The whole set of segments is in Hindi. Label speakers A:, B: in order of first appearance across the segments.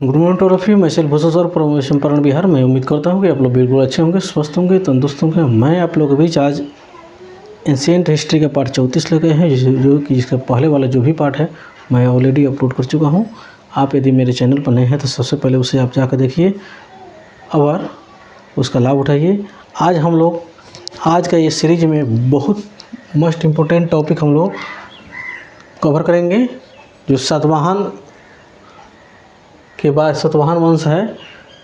A: Good morning to all of you. मैं सेल भूषण सर प्रमोशन परण बिहार। मैं उम्मीद करता हूँ कि आप लोग बिल्कुल अच्छे होंगे, स्वस्थ होंगे, तंदुरुस्त होंगे। मैं आप लोगों के बीच आज एंशिएंट हिस्ट्री का पार्ट 34 लेके हैं, जो कि इसका पहले वाला जो भी पार्ट है मैं ऑलरेडी अपलोड कर चुका हूँ। आप यदि मेरे चैनल पर नए हैं तो सबसे पहले उसे आप जाकर देखिए और उसका लाभ उठाइए। आज हम लोग आज का ये सीरीज में बहुत मोस्ट इम्पोर्टेंट टॉपिक हम लोग कवर करेंगे। जो सातवाहन के बाद सातवाहन वंश है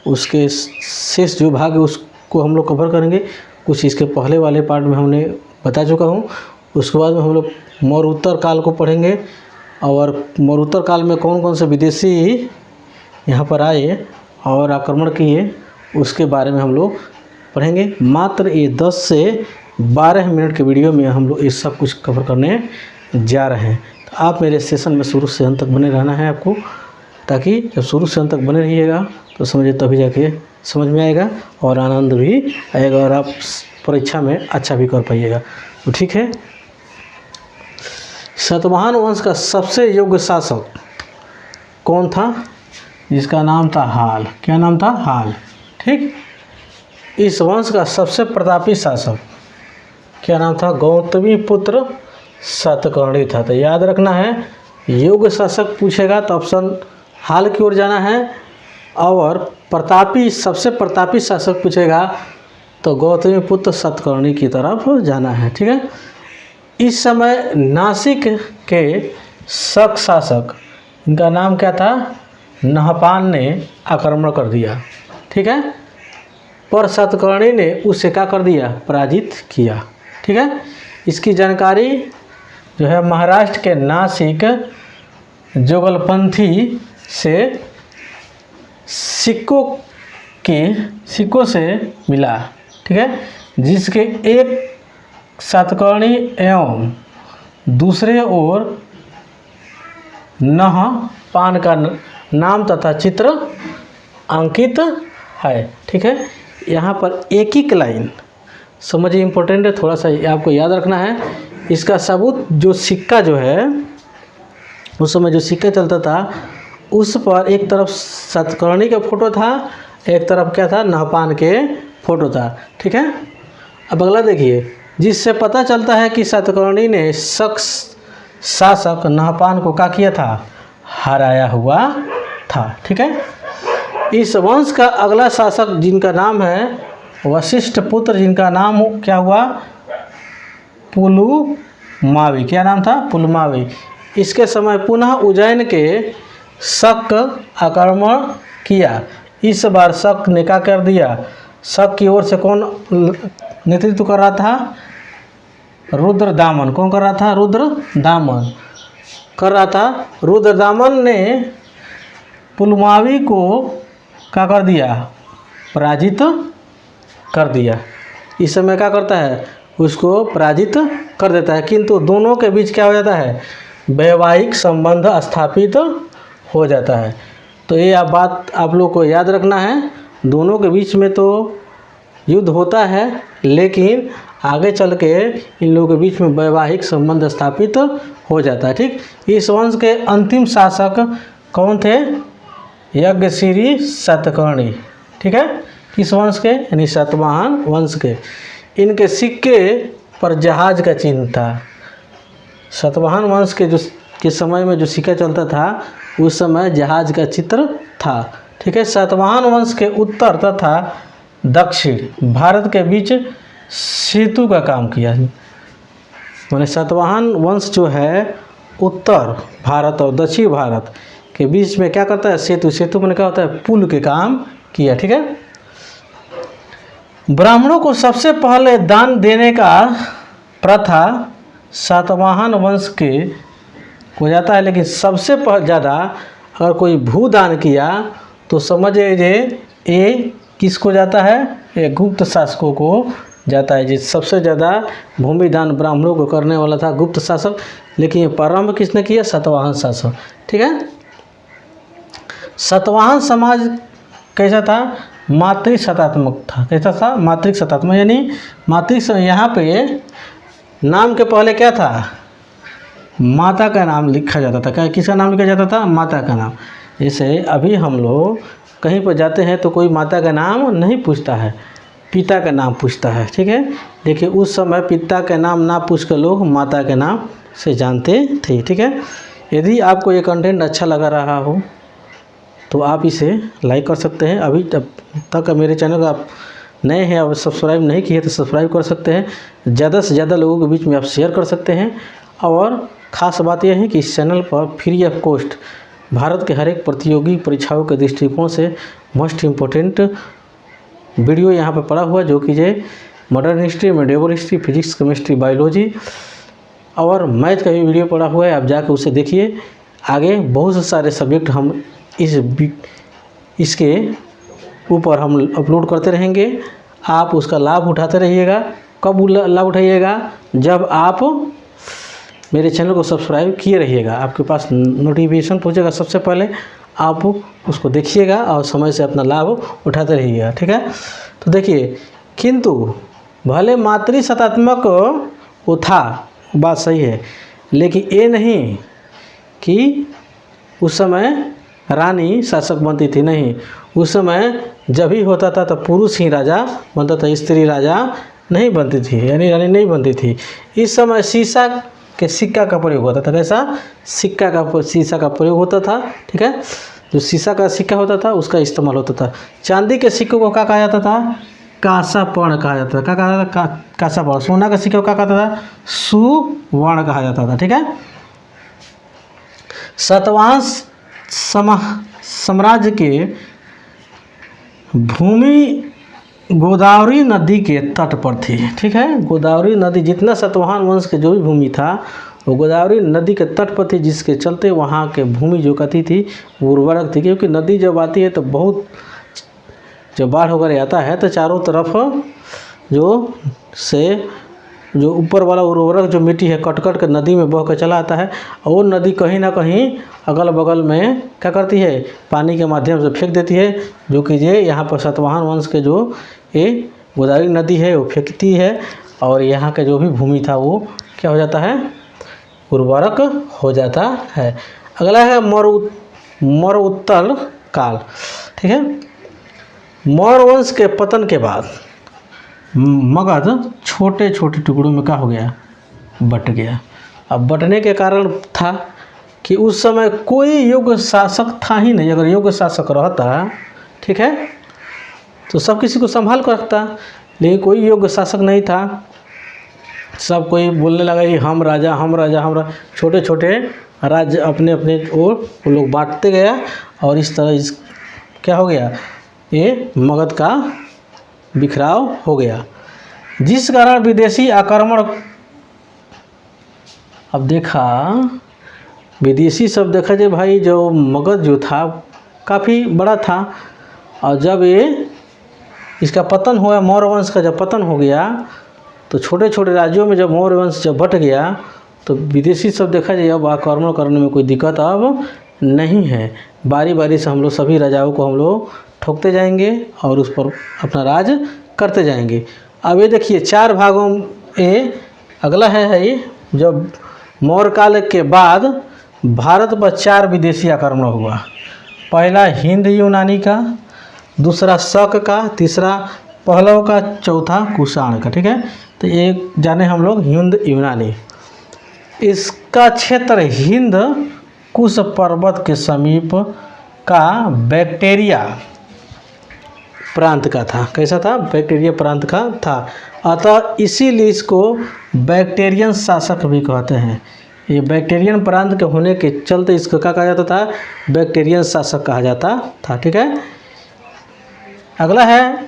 A: उसके शेष जो भाग है उसको हम लोग कवर करेंगे। कुछ इसके पहले वाले पार्ट में हमने बता चुका हूँ। उसके बाद में हम लोग मौर्योत्तर काल को पढ़ेंगे और मौर्योत्तर काल में कौन कौन से विदेशी यहाँ पर आए और आक्रमण किए उसके बारे में हम लोग पढ़ेंगे। मात्र ये 10 से 12 मिनट के वीडियो में हम लोग ये सब कुछ कवर करने जा रहे हैं। तो आप मेरे सेशन में शुरू से अंत तक बने रहना है आपको, ताकि जब शुरू से अंत तक बने रहिएगा तो समझिए तभी जाके समझ में आएगा और आनंद भी आएगा और आप परीक्षा में अच्छा भी कर पाइएगा। तो ठीक है। सातवाहन वंश का सबसे योग्य शासक कौन था? जिसका नाम था हाल। क्या नाम था? हाल। ठीक। इस वंश का सबसे प्रतापी शासक क्या नाम था? गौतमी पुत्र सातकर्णी था। तो याद रखना है, योग्य शासक पूछेगा तो ऑप्शन हाल की ओर जाना है, और प्रतापी सबसे प्रतापी शासक पूछेगा तो गौतमी पुत्र सातकर्णी की तरफ जाना है। ठीक है। इस समय नासिक के शक शासक, इनका नाम क्या था? नहपान ने आक्रमण कर दिया। ठीक है। पर सातकर्णी ने उसे क्या कर दिया? पराजित किया। ठीक है। इसकी जानकारी जो है महाराष्ट्र के नासिक जुगलपंथी से सिक्कों से मिला। ठीक है। जिसके एक सातकर्णी एवं दूसरे ओर नहपान का नाम तथा चित्र अंकित है। ठीक है। यहाँ पर एक ही लाइन समझिए, इम्पोर्टेंट है, थोड़ा सा आपको याद रखना है। इसका सबूत जो सिक्का जो है उस समय जो सिक्का चलता था उस पर एक तरफ सातकर्णी का फोटो था, एक तरफ क्या था? नहपान के फोटो था। ठीक है। अब अगला देखिए, जिससे पता चलता है कि सातकर्णी ने शासक नहपान को क्या किया था? हराया हुआ था। ठीक है। इस वंश का अगला शासक जिनका नाम है वशिष्ठ पुत्र, जिनका नाम क्या हुआ? पुलुमावी। क्या नाम था? पुलुमावी। इसके समय पुनः उज्जैन के शक आक्रमण किया। इस बार शक ने क्या कर दिया? शक की ओर से कौन नेतृत्व कर रहा था? रुद्रदामन। कौन कर रहा था? रुद्रदामन कर रहा था। रुद्रदामन ने पुलुमावी को क्या कर दिया? पराजित कर दिया। इस समय क्या करता है? उसको पराजित कर देता है, किंतु दोनों के बीच क्या हो जाता है? वैवाहिक संबंध स्थापित हो जाता है। तो ये बात आप लोग को याद रखना है। दोनों के बीच में तो युद्ध होता है, लेकिन आगे चल के इन लोगों के बीच में वैवाहिक संबंध स्थापित हो जाता है। ठीक। इस वंश के अंतिम शासक कौन थे? यज्ञश्री सातकर्णी। ठीक है। किस वंश के? यानी सातवाहन वंश के। इनके सिक्के पर जहाज का चिन्ह था। सातवाहन वंश के समय में जो सिक्का चलता था उस समय जहाज का चित्र था। ठीक है। सातवाहन वंश के उत्तर तथा दक्षिण भारत के बीच सेतु का काम किया। माने सातवाहन वंश जो है उत्तर भारत और दक्षिण भारत के बीच में क्या करता है? सेतु। सेतु में क्या होता है? पुल के काम किया। ठीक है। ब्राह्मणों को सबसे पहले दान देने का प्रथा सातवाहन वंश के हो जाता है, लेकिन सबसे ज़्यादा अगर कोई भूदान किया तो समझ लीजिए ये किसको जाता है? ये गुप्त शासकों को जाता है। जिस सबसे ज़्यादा भूमि दान ब्राह्मणों को करने वाला था गुप्त शासक, लेकिन ये प्रारंभ किसने किया? सातवाहन शासक। ठीक है। सातवाहन समाज कैसा था? मातृ सत्तात्मक था। कैसा था? मातृ सत्तात्मक, यानी मातृ यहाँ पे नाम के पहले क्या था? माता का नाम लिखा जाता था। क्या किसका नाम लिखा जाता था? माता का नाम। जैसे अभी हम लोग कहीं पर जाते हैं तो कोई माता का नाम नहीं पूछता है, पिता का नाम पूछता है, ठीक है। देखिए उस समय पिता का नाम ना पूछ कर लोग माता के नाम से जानते थे, ठीक है। यदि आपको ये कंटेंट अच्छा लगा रहा हो तो आप इसे लाइक कर सकते हैं। अभी तक मेरे चैनल को आप नए हैं और सब्सक्राइब नहीं किए तो सब्सक्राइब कर सकते हैं। ज़्यादा से ज़्यादा लोगों के बीच में आप शेयर कर सकते हैं। और ख़ास बात यह है कि इस चैनल पर फ्री ऑफ कॉस्ट भारत के हर एक प्रतियोगी परीक्षाओं के दृष्टिकोण से मोस्ट इम्पोर्टेंट वीडियो यहाँ पर पड़ा हुआ, जो कि ये modern history, medieval history, physics, chemistry, biology और मैथ का भी वीडियो पड़ा हुआ है। आप जाकर उसे देखिए। आगे बहुत सारे सब्जेक्ट हम इसके ऊपर हम अपलोड करते रहेंगे। आप उसका लाभ उठाते रहिएगा। कब लाभ उठाइएगा? जब आप मेरे चैनल को सब्सक्राइब किए रहिएगा। आपके पास नोटिफिकेशन पहुंचेगा सबसे पहले, आप उसको देखिएगा और समय से अपना लाभ उठाते रहिएगा, ठीक है। तो देखिए, किंतु भले मातृसत्तात्मक वो था, बात सही है, लेकिन ये नहीं कि उस समय रानी शासक बनती थी, नहीं। उस समय जब भी होता था तो पुरुष ही राजा बनता था, स्त्री राजा नहीं बनती थी, यानी रानी नहीं बनती थी। इस समय शीशा के सिक्का का प्रयोग होता था। कैसा? शीशा का प्रयोग होता था, ठीक है। जो शीशा का सिक्का होता था उसका इस्तेमाल होता था। चांदी के सिक्कों को क्या कहा जाता था? कांसापर्ण कहा जाता था। क्या कहा जाता था? कांसापर्ण। सोना के सिक्के को क्या कहता था? सुवर्ण कहा जाता था, ठीक है। सातवाहन साम्राज्य के भूमि गोदावरी नदी के तट पर थी, ठीक है। गोदावरी नदी, जितना सातवाहन वंश के जो भी भूमि था वो गोदावरी नदी के तट पर थी, जिसके चलते वहाँ के भूमि जो कहती थी वो उर्वरक थी। क्योंकि नदी जब आती है तो बहुत, जब बाढ़ वगैरह आता है तो चारों तरफ जो ऊपर वाला उर्वरक जो मिट्टी है कट कट के नदी में बह कर चला आता है। और वो नदी कहीं ना कहीं अगल बगल में क्या करती है? पानी के माध्यम से फेंक देती है, जो कि ये यहाँ पर सातवाहन वंश के जो ये गोदावरी नदी है वो फेंकती है। और यहाँ का जो भी भूमि था वो क्या हो जाता है? उर्वरक हो जाता है। अगला है मौर्योत्तर काल, ठीक है। मौर्य वंश के पतन के बाद मगध छोटे छोटे टुकड़ों में क्या हो गया? बट गया। अब बटने के कारण था कि उस समय कोई योग्य शासक था ही नहीं। अगर योग्य शासक रहता, ठीक है, तो सब किसी को संभाल कर रखता, लेकिन कोई योग्य शासक नहीं था। सब कोई बोलने लगा कि हम राजा, हम राजा, हम राजा। छोटे छोटे राज्य अपने अपने ओर वो लोग बांटते गया और इस तरह क्या हो गया? ये मगध का बिखराव हो गया, जिस कारण विदेशी आक्रमण। अब देखा, विदेशी सब देखा जे भाई, जो मगध जो था काफ़ी बड़ा था। और जब ये इसका पतन हुआ, मौर्य वंश का जब पतन हो गया तो छोटे छोटे राज्यों में जब मौर्य वंश जब बट गया तो विदेशी सब देखा जाए अब आक्रमण करने में कोई दिक्कत अब नहीं है। बारी बारी से हम लोग सभी राजाओं को हम लोग ठोकते जाएंगे और उस पर अपना राज करते जाएंगे। अब ये देखिए 4 भागों में अगला है ये, जब मौर्य काल के बाद भारत पर 4 विदेशी आक्रमण हुआ। पहला हिंद यूनानी का, दूसरा शक का, तीसरा पहलव का, चौथा कुषाण का, ठीक है। तो एक जाने हम लोग हिंद यूनानी। इसका क्षेत्र हिंद कुश पर्वत के समीप का बैक्टेरिया प्रांत का था। कैसा था? बैक्टेरिया प्रांत का था। अतः इसीलिए इसको बैक्टेरियन शासक भी कहते हैं। ये बैक्टेरियन प्रांत के होने के चलते इसको क्या कहा जाता था? बैक्टेरियन शासक कहा जाता था, ठीक है। अगला है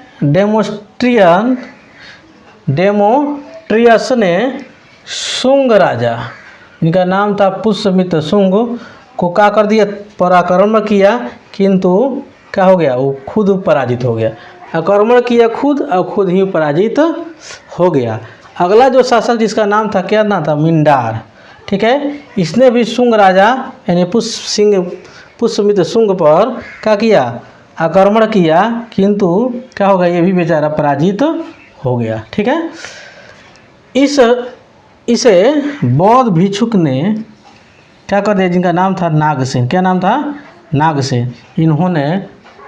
A: डेमोट्रियस ने शुंग राजा, इनका नाम था पुष्यमित्र शुंग, को क्या कर दिया? पराक्रमण किया, किंतु क्या हो गया? वो खुद पराजित हो गया। आक्रमण किया खुद और खुद ही पराजित हो गया। अगला जो शासक जिसका नाम था, क्या नाम था? मिंडार, ठीक है। इसने भी शुंग राजा यानी पुष्यमित्र शुंग पर क्या किया? आक्रमण किया, किंतु क्या हो गया? ये भी बेचारा पराजित हो गया, ठीक है। इसे बौद्ध भिक्षुक ने क्या कर दिया? जिनका नाम था नागसेन। क्या नाम था? नागसेन, इन्होंने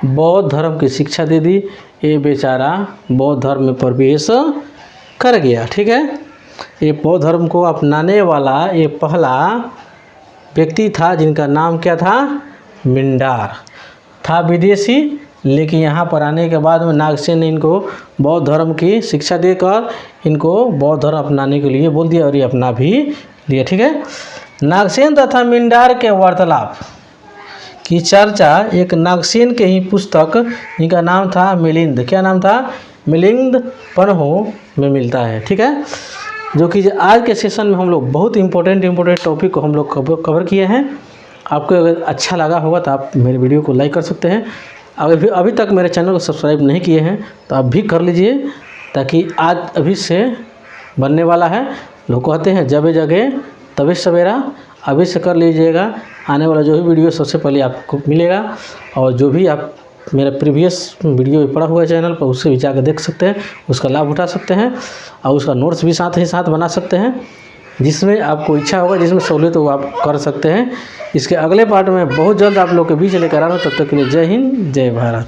A: बौद्ध धर्म की शिक्षा दे दी। ये बेचारा बौद्ध धर्म में प्रवेश कर गया। ठीक है, ये बौद्ध धर्म को अपनाने वाला ये पहला व्यक्ति था, जिनका नाम क्या था? मिंडार। था विदेशी, लेकिन यहाँ पर आने के बाद में नागसेन ने इनको बौद्ध धर्म की शिक्षा देकर इनको बौद्ध धर्म अपनाने के लिए बोल दिया और ये अपना भी लिया। ठीक है, नागसेन तथा मिंडार के वार्तालाप की चर्चा एक नागसेन के ही पुस्तक, इनका नाम था मिलिंद, क्या नाम था? मिलिंद पन्हो में मिलता है। ठीक है, जो कि आज के सेशन में हम लोग बहुत इंपॉर्टेंट टॉपिक को हम लोग कवर किए हैं। आपको अगर अच्छा लगा होगा तो आप मेरे वीडियो को लाइक कर सकते हैं। अगर अभी तक मेरे चैनल को सब्सक्राइब नहीं किए हैं तो आप भी कर लीजिए, ताकि आज अभी से बनने वाला है। लोग कहते हैं जबे जगे तबे सवेरा, अभी से कर लीजिएगा। आने वाला जो भी वीडियो सबसे पहले आपको मिलेगा, और जो भी आप मेरा प्रीवियस वीडियो पड़ा हुआ है चैनल पर, उससे भी जाकर देख सकते हैं, उसका लाभ उठा सकते हैं, और उसका नोट्स भी साथ ही साथ बना सकते हैं। जिसमें आपको इच्छा होगा, जिसमें सहूलियत हो, आप कर सकते हैं। इसके अगले पार्ट में बहुत जल्द आप लोग के बीच लेकर आ रहा हूँ। तब तक के लिए जय हिंद, जय भारत।